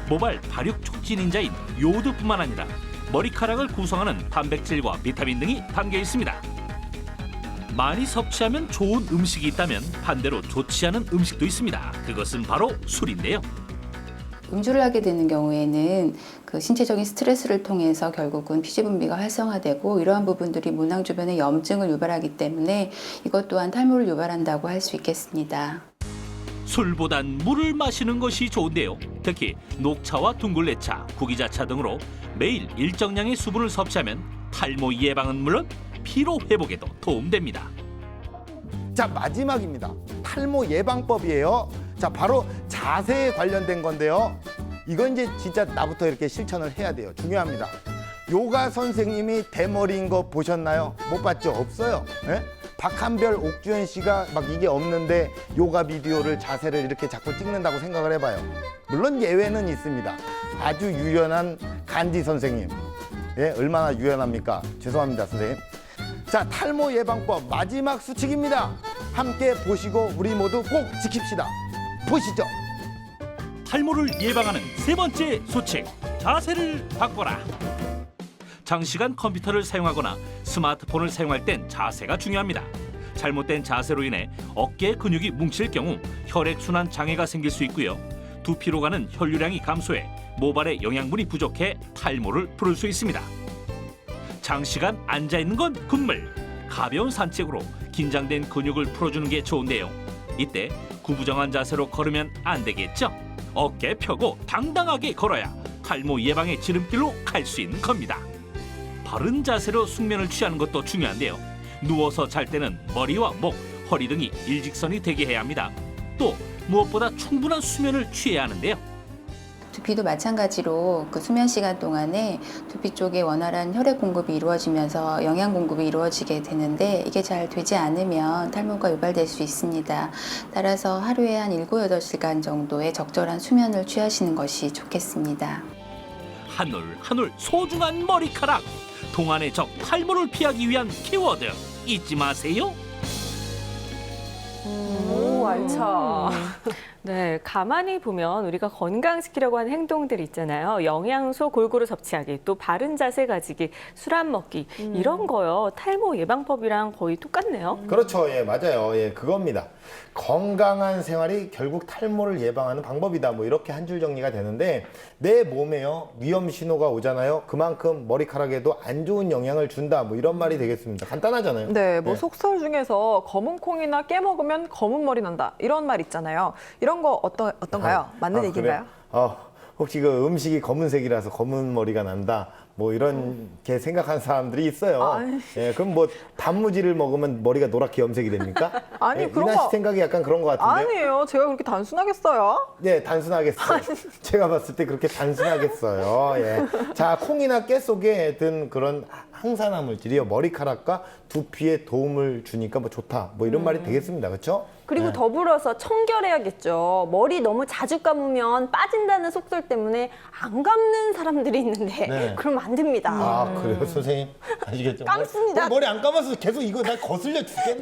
[SPEAKER 5] 모발 발육 촉진 인자인 요오드뿐만 아니라 머리카락을 구성하는 단백질과 비타민 등이 담겨 있습니다. 많이 섭취하면 좋은 음식이 있다면 반대로 좋지 않은 음식도 있습니다. 그것은 바로 술인데요.
[SPEAKER 11] 음주를 하게 되는 경우에는 그 신체적인 스트레스를 통해서 결국은 피지 분비가 활성화되고 이러한 부분들이 모낭 주변에 염증을 유발하기 때문에 이것 또한 탈모를 유발한다고 할 수 있겠습니다.
[SPEAKER 5] 술보단 물을 마시는 것이 좋은데요. 특히 녹차와 둥글레차, 구기자차 등으로 매일 일정량의 수분을 섭취하면 탈모 예방은 물론 피로 회복에도 도움됩니다.
[SPEAKER 1] 자, 마지막입니다. 탈모 예방법이에요. 자, 바로 자세에 관련된 건데요. 이건 이제 진짜 나부터 이렇게 실천을 해야 돼요. 중요합니다. 요가 선생님이 대머리인 거 보셨나요? 못 봤죠? 없어요. 예? 박한별, 옥주현 씨가 막 이게 없는데 요가 비디오를 자세를 이렇게 자꾸 찍는다고 생각을 해봐요. 물론 예외는 있습니다. 아주 유연한 간디 선생님. 예, 얼마나 유연합니까? 죄송합니다, 선생님. 자, 탈모 예방법 마지막 수칙입니다. 함께 보시고 우리 모두 꼭 지킵시다. 보시죠.
[SPEAKER 5] 탈모를 예방하는 세 번째 수칙, 자세를 바꿔라. 장시간 컴퓨터를 사용하거나 스마트폰을 사용할 땐 자세가 중요합니다. 잘못된 자세로 인해 어깨 근육이 뭉칠 경우 혈액순환 장애가 생길 수 있고요. 두피로 가는 혈류량이 감소해 모발에 영양분이 부족해 탈모를 부를 수 있습니다. 장시간 앉아있는 건 금물, 가벼운 산책으로 긴장된 근육을 풀어주는 게 좋은데요. 이때 구부정한 자세로 걸으면 안 되겠죠? 어깨 펴고 당당하게 걸어야 탈모 예방의 지름길로 갈 수 있는 겁니다. 바른 자세로 숙면을 취하는 것도 중요한데요. 누워서 잘 때는 머리와 목, 허리 등이 일직선이 되게 해야 합니다. 또 무엇보다 충분한 수면을 취해야 하는데요.
[SPEAKER 11] 두피도 마찬가지로 그 수면 시간 동안에 두피 쪽에 원활한 혈액 공급이 이루어지면서 영양 공급이 이루어지게 되는데 이게 잘 되지 않으면 탈모가 유발될 수 있습니다. 따라서 하루에 한 7, 8시간 정도의 적절한 수면을 취하시는 것이 좋겠습니다.
[SPEAKER 5] 한 올 한 올 소중한 머리카락. 동안의 적 탈모를 피하기 위한 키워드 잊지 마세요.
[SPEAKER 4] 오, 알차.
[SPEAKER 3] 네, 가만히 보면 우리가 건강시키려고 하는 행동들 있잖아요. 영양소 골고루 섭취하기, 또 바른 자세 가지기, 술 안 먹기 이런 거요. 탈모 예방법이랑 거의 똑같네요.
[SPEAKER 1] 그렇죠. 예, 맞아요. 예, 그겁니다. 건강한 생활이 결국 탈모를 예방하는 방법이다. 뭐 이렇게 한 줄 정리가 되는데 내 몸에요. 위험 신호가 오잖아요. 그만큼 머리카락에도 안 좋은 영향을 준다. 뭐 이런 말이 되겠습니다. 간단하잖아요.
[SPEAKER 4] 네, 뭐
[SPEAKER 1] 예.
[SPEAKER 4] 속설 중에서 검은 콩이나 깨 먹으면 검은 머리 난다 이런 말 있잖아요. 이런 거 어떤가요? 맞는 얘기인가요?
[SPEAKER 1] 그래요? 혹시 그 음식이 검은색이라서 검은 머리가 난다. 뭐 이런 게 생각하는 사람들이 있어요. 예, 그럼 뭐 단무지를 먹으면 머리가 노랗게 염색이 됩니까?
[SPEAKER 4] 아니,
[SPEAKER 1] 예,
[SPEAKER 4] 그런
[SPEAKER 1] 이나 씨
[SPEAKER 4] 거-
[SPEAKER 1] 생각이 약간 그런 것 같은데요.
[SPEAKER 4] 아니에요. 제가 그렇게 단순하겠어요?
[SPEAKER 1] 네, 단순하겠어요. 제가 봤을 때 그렇게 단순하겠어요. 예. 자, 콩이나 깨 속에 든 그런 항산화 물질이요. 머리카락과 두피에 도움을 주니까 뭐 좋다. 뭐 이런 말이 되겠습니다. 그렇죠?
[SPEAKER 2] 그리고 더불어서 청결해야겠죠. 머리 너무 자주 감으면 빠진다는 속설 때문에 안 감는 사람들이 있는데
[SPEAKER 1] 네.
[SPEAKER 2] 그러면 안 됩니다.
[SPEAKER 1] 아, 그래요, 선생님? 아시겠죠?
[SPEAKER 2] 감습니다.
[SPEAKER 1] 머리 안 감아서 계속 이거 나 거슬려 죽겠네.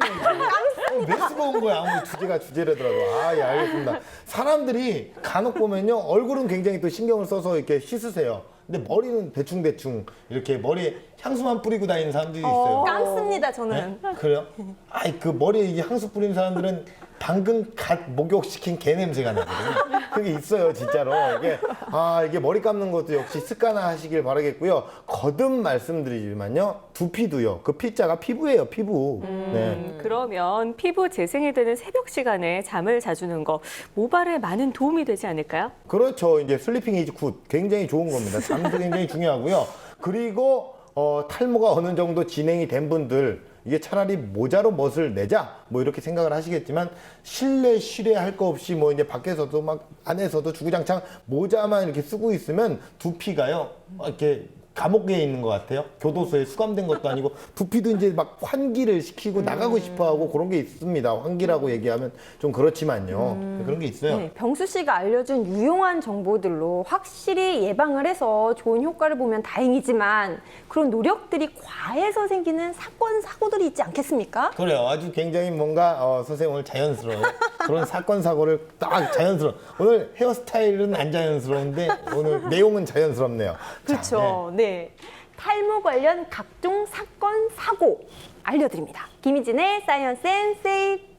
[SPEAKER 1] 왜 쓰고 온 거야? 아무리 주제가 주제라더라도. 아, 예, 알겠습니다. 사람들이 간혹 보면요. 얼굴은 굉장히 또 신경을 써서 이렇게 씻으세요. 근데 머리는 대충대충 이렇게 머리에 향수만 뿌리고 다니는 사람들이 있어요.
[SPEAKER 2] 감습니다, 저는.
[SPEAKER 1] 네? 그래요? 아이, 그 머리에 이게 향수 뿌린 사람들은 방금 갓 목욕시킨 개 냄새가 나거든요. 그게 있어요, 진짜로. 이게 머리 감는 것도 역시 습관화하시길 바라겠고요. 거듭 말씀드리지만요, 두피도요. 그 피자가 피부예요, 피부. 네.
[SPEAKER 3] 그러면 피부 재생이 되는 새벽 시간에 잠을 자주는 거 모발에 많은 도움이 되지 않을까요?
[SPEAKER 1] 그렇죠. 이제 슬리핑 이즈 굿. 굉장히 좋은 겁니다. 잠도 굉장히 중요하고요. 그리고 탈모가 어느 정도 진행이 된 분들, 이게 차라리 모자로 멋을 내자 뭐 이렇게 생각을 하시겠지만 실내 할 거 없이 뭐 이제 밖에서도 막 안에서도 주구장창 모자만 이렇게 쓰고 있으면 두피가요 이렇게 감옥에 있는 것 같아요. 교도소에 수감된 것도 아니고 두피도 이제 막 환기를 시키고 나가고 싶어하고 그런 게 있습니다. 환기라고 얘기하면 좀 그렇지만요. 그런 게 있어요.
[SPEAKER 2] 네, 병수 씨가 알려준 유용한 정보들로 확실히 예방을 해서 좋은 효과를 보면 다행이지만 그런 노력들이 과해서 생기는 사건, 사고들이 있지 않겠습니까?
[SPEAKER 1] 그래요. 아주 굉장히 뭔가 선생님 오늘 자연스러워요. 그런 사건 사고를 딱 자연스러워. 오늘 헤어스타일은 안 자연스러운데 오늘 내용은 자연스럽네요.
[SPEAKER 2] 그렇죠. 네. 탈모 관련 각종 사건, 사고 알려드립니다. 김희진의 사이언스 앤 세이브.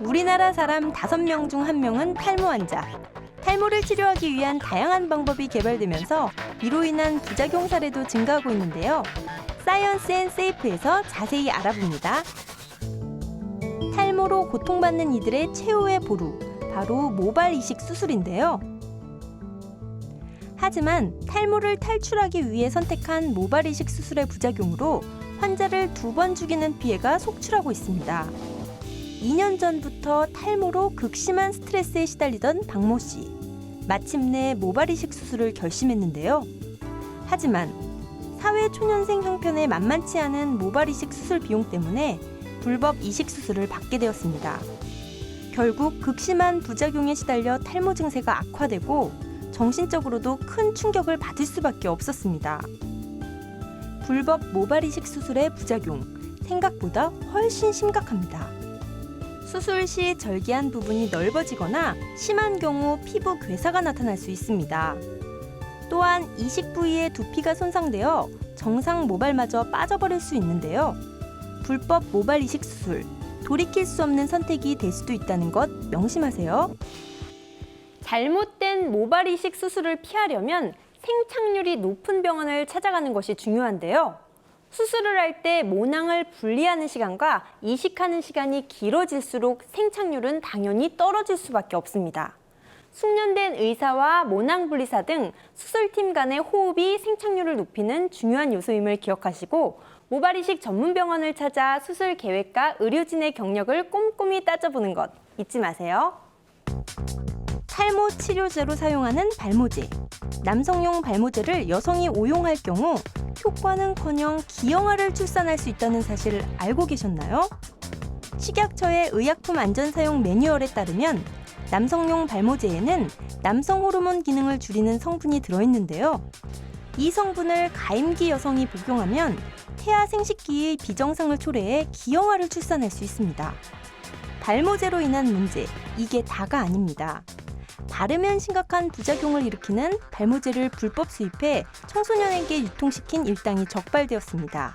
[SPEAKER 2] 우리나라 사람 5명 중 1명은 탈모 환자. 탈모를 치료하기 위한 다양한 방법이 개발되면서 이로 인한 부작용 사례도 증가하고 있는데요. 사이언스 앤 세이프에서 자세히 알아봅니다. 탈모로 고통받는 이들의 최후의 보루, 바로 모발 이식 수술인데요. 하지만 탈모를 탈출하기 위해 선택한 모발 이식 수술의 부작용으로 환자를 2번 죽이는 피해가 속출하고 있습니다. 2년 전부터 탈모로 극심한 스트레스에 시달리던 박모 씨. 마침내 모발 이식 수술을 결심했는데요. 하지만 사회 초년생 형편에 만만치 않은 모발 이식 수술 비용 때문에 불법 이식 수술을 받게 되었습니다. 결국 극심한 부작용에 시달려 탈모 증세가 악화되고 정신적으로도 큰 충격을 받을 수밖에 없었습니다. 불법 모발 이식 수술의 부작용, 생각보다 훨씬 심각합니다. 수술 시 절개한 부분이 넓어지거나 심한 경우 피부 괴사가 나타날 수 있습니다. 또한 이식 부위의 두피가 손상되어 정상 모발마저 빠져버릴 수 있는데요. 불법 모발 이식 수술, 돌이킬 수 없는 선택이 될 수도 있다는 것 명심하세요. 잘못된 모발 이식 수술을 피하려면 생착률이 높은 병원을 찾아가는 것이 중요한데요. 수술을 할 때 모낭을 분리하는 시간과 이식하는 시간이 길어질수록 생착률은 당연히 떨어질 수밖에 없습니다. 숙련된 의사와 모낭 분리사 등 수술팀 간의 호흡이 생착률을 높이는 중요한 요소임을 기억하시고 모발 이식 전문 병원을 찾아 수술 계획과 의료진의 경력을 꼼꼼히 따져보는 것 잊지 마세요. 탈모 치료제로 사용하는 발모제. 남성용 발모제를 여성이 오용할 경우 효과는커녕 기형아를 출산할 수 있다는 사실을 알고 계셨나요? 식약처의 의약품 안전 사용 매뉴얼에 따르면 남성용 발모제에는 남성 호르몬 기능을 줄이는 성분이 들어있는데요. 이 성분을 가임기 여성이 복용하면 태아 생식기의 비정상을 초래해 기형아를 출산할 수 있습니다. 발모제로 인한 문제, 이게 다가 아닙니다. 바르면 심각한 부작용을 일으키는 발모제를 불법 수입해 청소년에게 유통시킨 일당이 적발되었습니다.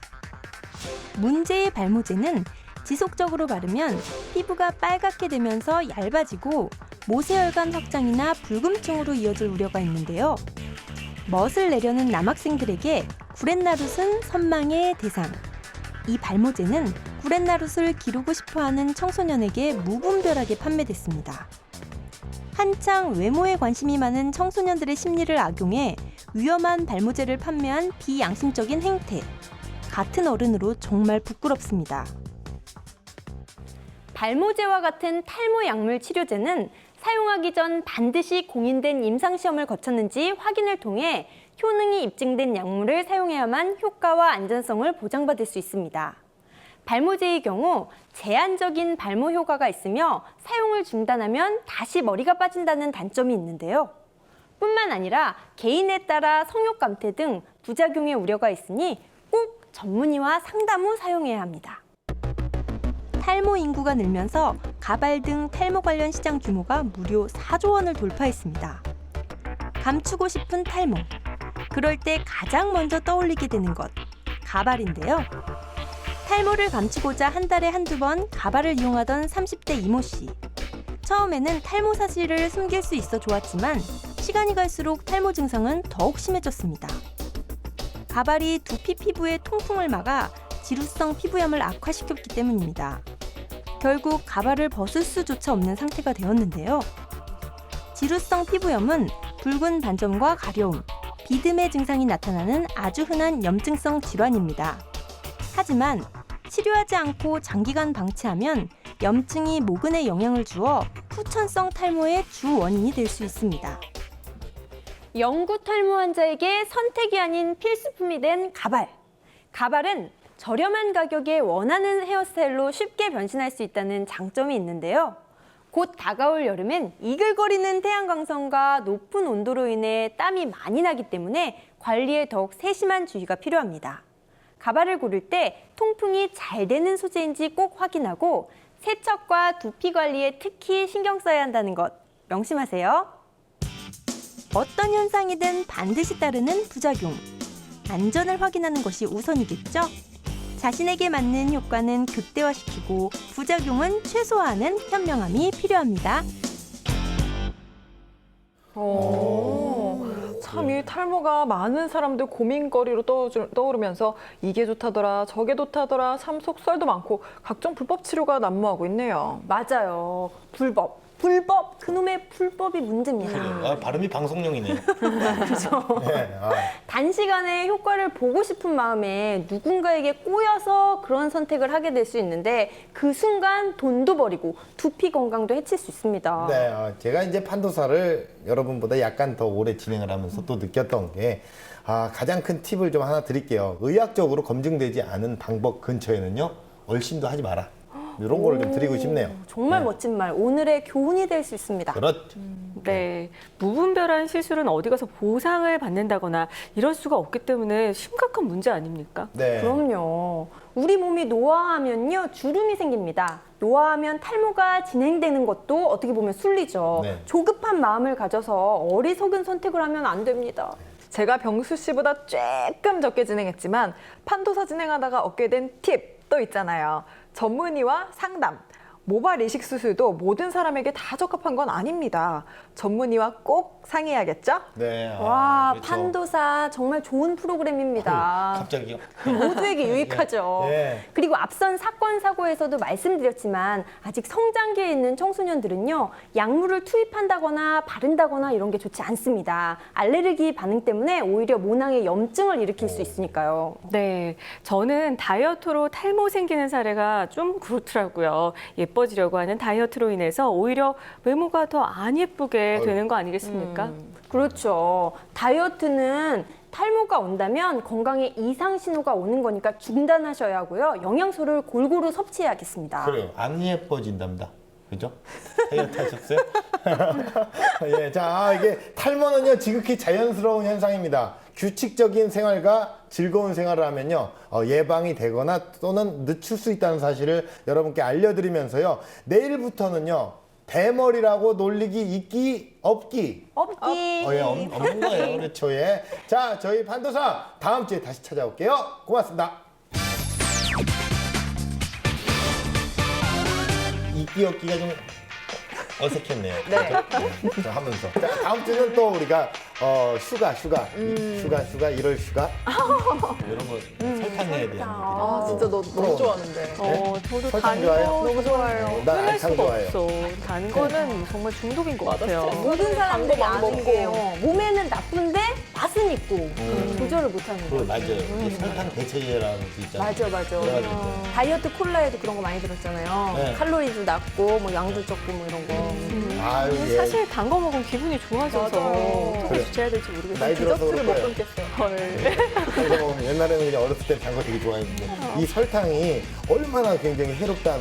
[SPEAKER 2] 문제의 발모제는 지속적으로 바르면 피부가 빨갛게 되면서 얇아지고 모세혈관 확장이나 불금증으로 이어질 우려가 있는데요. 멋을 내려는 남학생들에게 구렛나룻은 선망의 대상. 이 발모제는 구렛나룻을 기르고 싶어하는 청소년에게 무분별하게 판매됐습니다. 한창 외모에 관심이 많은 청소년들의 심리를 악용해 위험한 발모제를 판매한 비양심적인 행태. 같은 어른으로 정말 부끄럽습니다. 발모제와 같은 탈모 약물 치료제는 사용하기 전 반드시 공인된 임상시험을 거쳤는지 확인을 통해 효능이 입증된 약물을 사용해야만 효과와 안전성을 보장받을 수 있습니다. 발모제의 경우 제한적인 발모 효과가 있으며 사용을 중단하면 다시 머리가 빠진다는 단점이 있는데요. 뿐만 아니라 개인에 따라 성욕 감퇴 등 부작용의 우려가 있으니 꼭 전문의와 상담 후 사용해야 합니다. 탈모 인구가 늘면서 가발 등 탈모 관련 시장 규모가 무려 4조 원을 돌파했습니다. 감추고 싶은 탈모. 그럴 때 가장 먼저 떠올리게 되는 것, 가발인데요. 탈모를 감추고자 한 달에 한두 번 가발을 이용하던 30대 이모 씨. 처음에는 탈모 사실을 숨길 수 있어 좋았지만 시간이 갈수록 탈모 증상은 더욱 심해졌습니다. 가발이 두피 피부의 통풍을 막아 지루성 피부염을 악화시켰기 때문입니다. 결국 가발을 벗을 수조차 없는 상태가 되었는데요. 지루성 피부염은 붉은 반점과 가려움, 비듬의 증상이 나타나는 아주 흔한 염증성 질환입니다. 하지만 치료하지 않고 장기간 방치하면 염증이 모근에 영향을 주어 후천성 탈모의 주 원인이 될 수 있습니다. 영구 탈모 환자에게 선택이 아닌 필수품이 된 가발. 가발은 저렴한 가격에 원하는 헤어스타일로 쉽게 변신할 수 있다는 장점이 있는데요. 곧 다가올 여름엔 이글거리는 태양광선과 높은 온도로 인해 땀이 많이 나기 때문에 관리에 더욱 세심한 주의가 필요합니다. 가발을 고를 때 통풍이 잘 되는 소재인지 꼭 확인하고 세척과 두피 관리에 특히 신경 써야 한다는 것 명심하세요. 어떤 현상이든 반드시 따르는 부작용. 안전을 확인하는 것이 우선이겠죠? 자신에게 맞는 효과는 극대화시키고 부작용은 최소화하는 현명함이 필요합니다.
[SPEAKER 4] 참 이 탈모가 많은 사람들 고민거리로 떠오르면서 이게 좋다더라, 저게 좋다더라, 참 속설도 많고 각종 불법 치료가 난무하고 있네요.
[SPEAKER 2] 맞아요. 불법, 그놈의 불법이 문제입니다.
[SPEAKER 1] 아, 발음이 방송용이네요.
[SPEAKER 2] 그렇죠.
[SPEAKER 1] 네, 아.
[SPEAKER 2] 단시간에 효과를 보고 싶은 마음에 누군가에게 꼬여서 그런 선택을 하게 될 수 있는데 그 순간 돈도 버리고 두피 건강도 해칠 수 있습니다.
[SPEAKER 1] 네, 제가 이제 판도사를 여러분보다 약간 더 오래 진행을 하면서 또 느꼈던 게 가장 큰 팁을 좀 하나 드릴게요. 의학적으로 검증되지 않은 방법 근처에는요, 얼씬도 하지 마라. 이런 거를 좀 드리고 싶네요.
[SPEAKER 2] 정말
[SPEAKER 1] 네.
[SPEAKER 2] 멋진 말. 오늘의 교훈이 될 수 있습니다.
[SPEAKER 1] 그렇죠.
[SPEAKER 3] 네, 무분별한 시술은 어디 가서 보상을 받는다거나 이럴 수가 없기 때문에 심각한 문제 아닙니까?
[SPEAKER 1] 네.
[SPEAKER 2] 그럼요. 우리 몸이 노화하면요, 주름이 생깁니다. 노화하면 탈모가 진행되는 것도 어떻게 보면 순리죠.
[SPEAKER 1] 네.
[SPEAKER 2] 조급한 마음을 가져서 어리석은 선택을 하면 안 됩니다.
[SPEAKER 4] 제가 병수 씨보다 조금 적게 진행했지만 판도사 진행하다가 얻게 된 팁 또 있잖아요. 전문의와 상담. 모발 이식 수술도 모든 사람에게 다 적합한 건 아닙니다. 전문의와 꼭 상의해야겠죠?
[SPEAKER 1] 네.
[SPEAKER 2] 와,
[SPEAKER 1] 그렇죠.
[SPEAKER 2] 판도사 정말 좋은 프로그램입니다.
[SPEAKER 1] 갑자기요?
[SPEAKER 2] 모두에게 유익하죠.
[SPEAKER 1] 네.
[SPEAKER 2] 그리고 앞선 사건 사고에서도 말씀드렸지만 아직 성장기에 있는 청소년들은요, 약물을 투입한다거나 바른다거나 이런 게 좋지 않습니다. 알레르기 반응 때문에 오히려 모낭에 염증을 일으킬 수 있으니까요.
[SPEAKER 3] 네, 저는 다이어트로 탈모 생기는 사례가 좀 그렇더라고요. 예뻐지려고 하는 다이어트로 인해서 오히려 외모가 더 안 예쁘게 되는 거 아니겠습니까?
[SPEAKER 2] 그렇죠. 다이어트는 탈모가 온다면 건강에 이상 신호가 오는 거니까 중단하셔야 하고요. 영양소를 골고루 섭취해야겠습니다.
[SPEAKER 1] 그래요. 안 예뻐진답니다. 그죠? 다이어트 하셨어요? 예, 자, 이게 탈모는요, 지극히 자연스러운 현상입니다. 규칙적인 생활과 즐거운 생활을 하면요, 예방이 되거나 또는 늦출 수 있다는 사실을 여러분께 알려드리면서요, 내일부터는요, 대머리라고 놀리기 있기 없기.
[SPEAKER 2] 없기.
[SPEAKER 1] 예, 없는 거예요. 그렇죠. 예. 자, 저희 판도사 다음 주에 다시 찾아올게요. 고맙습니다. 있기 없기가 좀 어색했네요.
[SPEAKER 4] 네.
[SPEAKER 1] 그렇죠? 하면서. 자, 다음 주는 또 우리가 슈가 1월 슈가 이런 거 설탕해야 되는
[SPEAKER 4] 아, 진짜 너무 좋아하는데.
[SPEAKER 3] 저도
[SPEAKER 1] 설탕
[SPEAKER 3] 단
[SPEAKER 1] 좋아해요?
[SPEAKER 3] 거
[SPEAKER 4] 너무 좋아해요.
[SPEAKER 1] 난
[SPEAKER 3] 끊을
[SPEAKER 1] 알탕
[SPEAKER 3] 수가
[SPEAKER 1] 좋아해요.
[SPEAKER 3] 없어. 단 거는 정말 중독인 것 같아요.
[SPEAKER 2] 모든 사람들이
[SPEAKER 4] 단 거
[SPEAKER 2] 아는 게요. 몸에는 나쁜데 맛은 있고 조절을 못하는
[SPEAKER 1] 그
[SPEAKER 2] 거예요.
[SPEAKER 1] 맞아요. 이게 설탕 대체제라는 게 있잖아요.
[SPEAKER 2] 맞아.
[SPEAKER 1] 그래가지고
[SPEAKER 2] 다이어트 콜라에도 그런 거 많이 들었잖아요.
[SPEAKER 1] 네.
[SPEAKER 2] 칼로리도 낮고 뭐 양도 적고 뭐 이런 거.
[SPEAKER 1] 아유, 예.
[SPEAKER 3] 사실 단 거 먹으면 기분이 좋아져서
[SPEAKER 4] 맞아요.
[SPEAKER 3] 어떻게
[SPEAKER 1] 그래.
[SPEAKER 3] 주체해야 될지 모르겠어요.
[SPEAKER 1] 나이 들어서
[SPEAKER 4] 디저트를
[SPEAKER 1] 그럴
[SPEAKER 4] 못
[SPEAKER 1] 거예요.
[SPEAKER 4] 끊겠어요.
[SPEAKER 1] 단거 먹으면 옛날에는 그냥 어렸을 때 단 거 되게 좋아했는데 이 설탕이 얼마나 굉장히 해롭다는